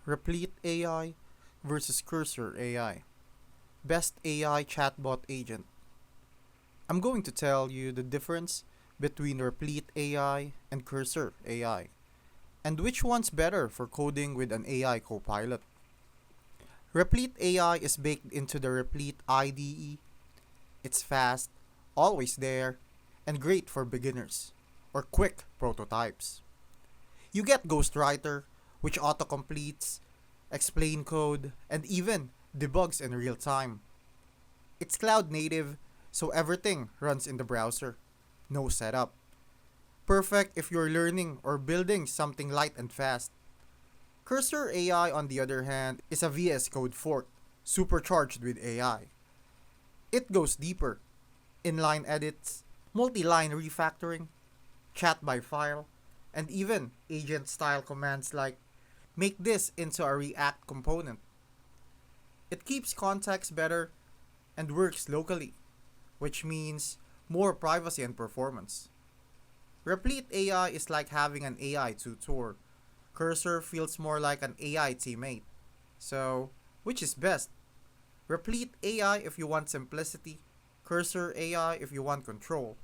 Replit AI versus Cursor AI. Best AI chatbot agent. I'm going to tell you the difference between Replit AI and Cursor AI, and which one's better for coding with an AI copilot. Replit AI is baked into the Replit IDE. It's fast, always there, and great for beginners or quick prototypes. You get Ghostwriter, which autocompletes, explain code, and even debugs in real time. It's cloud native, so everything runs in the browser. No setup. Perfect if you're learning or building something light and fast. Cursor AI, on the other hand, is a VS Code fork, supercharged with AI. It goes deeper. Inline edits, multi-line refactoring, chat by file, and even agent-style commands like make this into a React component. It keeps context better and works locally, which means more privacy and performance. Replit AI is like having an AI tutor. Cursor feels more like an AI teammate. So, which is best? Replit AI if you want simplicity, Cursor AI if you want control.